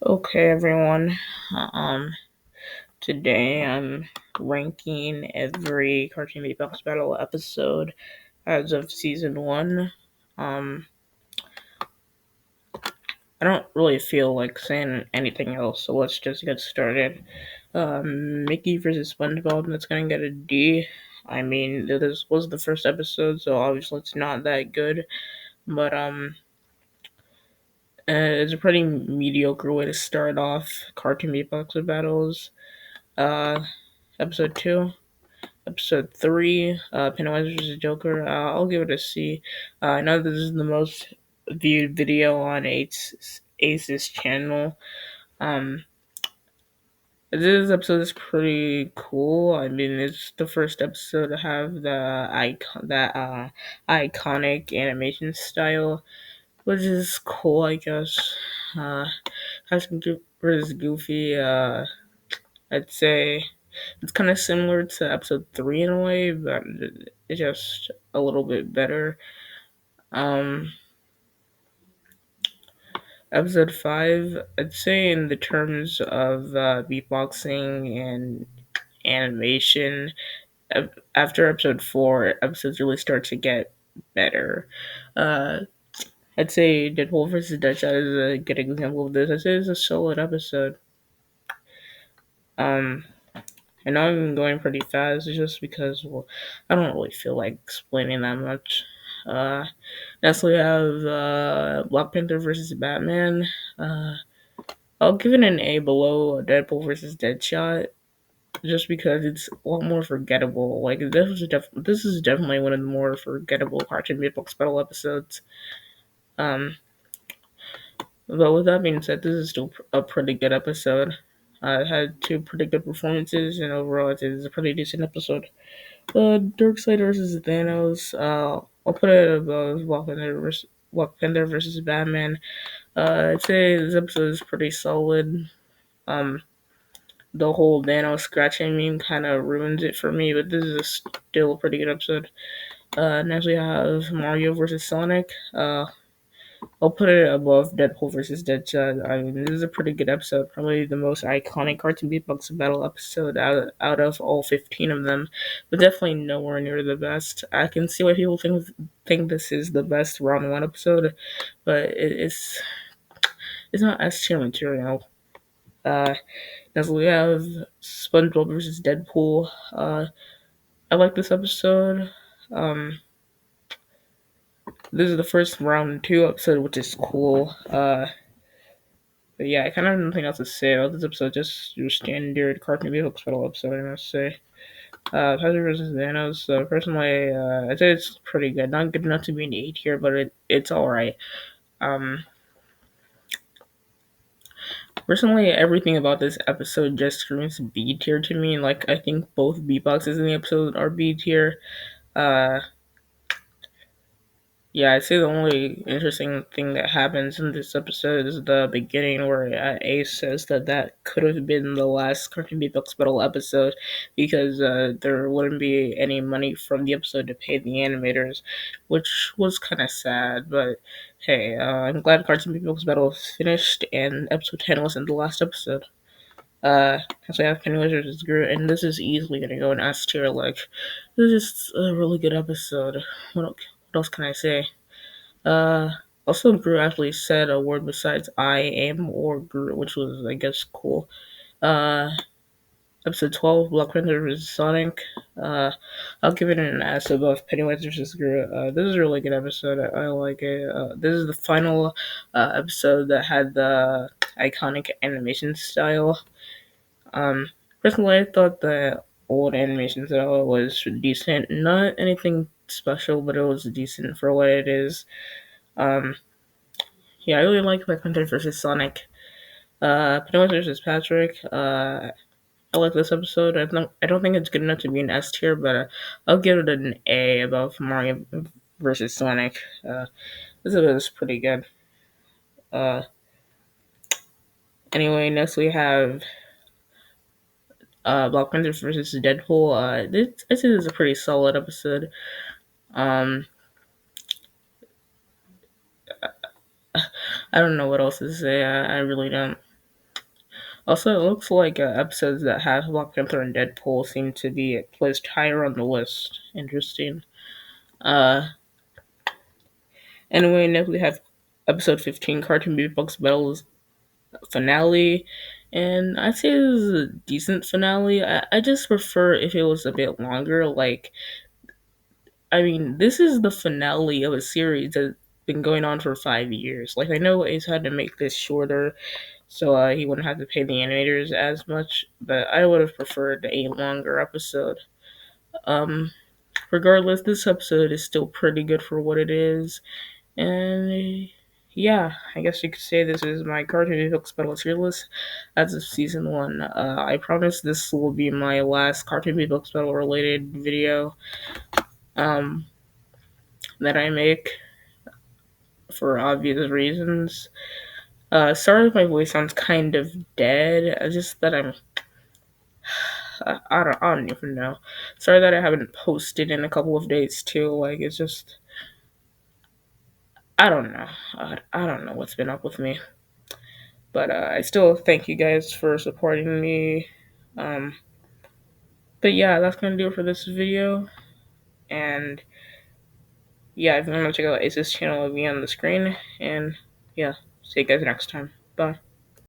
Okay, everyone. Um, Today I'm ranking every Cartoon Beatbox Battle episode as of season one. Um, I don't really feel like saying anything else, so let's just get started. Mickey versus SpongeBob, that's gonna get a D. I mean, this was the first episode, so obviously it's not that good, but it's a pretty mediocre way to start off Cartoon Beatbox battles. Uh, Episode 2. Episode 3, Pennywise vs. Joker, I'll give it a C. I know this is the most viewed video on Ace's channel. Um, this episode is pretty cool. I mean, it's the first episode to have that iconic animation style, which is cool, I guess. Uh, vs. Goofy, I'd say it's kind of similar to episode 3 in a way, but it's just a little bit better. Um, Episode 5, I'd say in the terms of beatboxing and animation, after episode 4, episodes really start to get better. Uh, I'd say Deadpool vs. Deadshot is a good example of this. I'd say it's a solid episode. Um, I know I'm going pretty fast just because, well, I don't really feel like explaining that much. Uh, Next we have Black Panther versus Batman. Uh, I'll give it an A below Deadpool versus Deadshot, just because it's a lot more forgettable. Like this is definitely one of the more forgettable Cartoon Beatbox battle episodes. Um, but with that being said, this is still a pretty good episode. It had two pretty good performances, and overall, it is a pretty decent episode. Darkseid versus Thanos. I'll put it above Black Panther versus Batman. I'd say this episode is pretty solid. Um, the whole Thanos scratching meme kind of ruins it for me, but this is still a pretty good episode. Next we have Mario versus Sonic. I'll put it above Deadpool versus Deadshot. I mean, this is a pretty good episode. Probably the most iconic Cartoon Beatbox battle episode out of all 15 of them, but definitely nowhere near the best. I can see why people think this is the best round one episode, but it's not S tier material. Uh, Next we have SpongeBob versus Deadpool. I like this episode. Um, this is the first round two episode, which is cool. But yeah, I kind of have nothing else to say about this episode. Just your standard Cartoon Network battle episode, I must say. Tiger versus Thanos. Personally, I'd say it's pretty good. Not good enough to be an A tier, but it's all right. Um, Personally, everything about this episode just screams B tier to me. Like I think both beatboxes in the episode are B tier. Uh, Yeah, I'd say the only interesting thing that happens in this episode is the beginning where Ace says that could have been the last Cartoon Beatbox Battle episode because there wouldn't be any money from the episode to pay the animators, which was kind of sad. But hey, I'm glad Cartoon Beatbox Battle is finished and episode 10 wasn't the last episode. As I have Pennywise vs. Groot, and this is easily gonna go in S tier. Like, this is just a really good episode. What else can I say? Uh, Also, Groot actually said a word besides I am or Groot, which was, I guess, cool. Uh, Episode 12, Black Panther vs. Sonic. Uh, I'll give it an S above Pennywise vs. Groot. This is a really good episode. I like it. This is the final episode that had the iconic animation style. Um, Personally, I thought the old animation style was decent. Not anything special, but it was decent for what it is. Um, Yeah, I really like Black Panther versus Sonic. Pennywise versus Patrick. I like this episode. I don't think it's good enough to be an S tier, but I'll give it an A above Mario versus Sonic. This is pretty good. Uh, anyway, next we have Black Panther versus Deadpool. This is a pretty solid episode. Um, I don't know what else to say. I really don't. Also, it looks like episodes that have Black Panther and Deadpool seem to be placed higher on the list. Interesting. Uh, anyway, next we have episode 15, Cartoon Beatbox Battles finale. And I'd say it was a decent finale. I just prefer if it was a bit longer. Like, I mean, this is the finale of a series that's been going on for 5 years. Like, I know Ace had to make this shorter so he wouldn't have to pay the animators as much, but I would have preferred a longer episode. Um, regardless, this episode is still pretty good for what it is, and yeah, I guess you could say this is my Cartoon Books Battle tier list as of season one. I promise this will be my last Cartoon Books Battle related video um, that I make for obvious reasons. Sorry if my voice sounds kind of dead. It's just that I don't even know. Sorry that I haven't posted in a couple of days too. Like it's just I don't know. I don't know what's been up with me. But I still thank you guys for supporting me. Um, but yeah, that's gonna do it for this video. And yeah, if you want to check out Ace's channel, it'll be on the screen. And yeah, see you guys next time. Bye.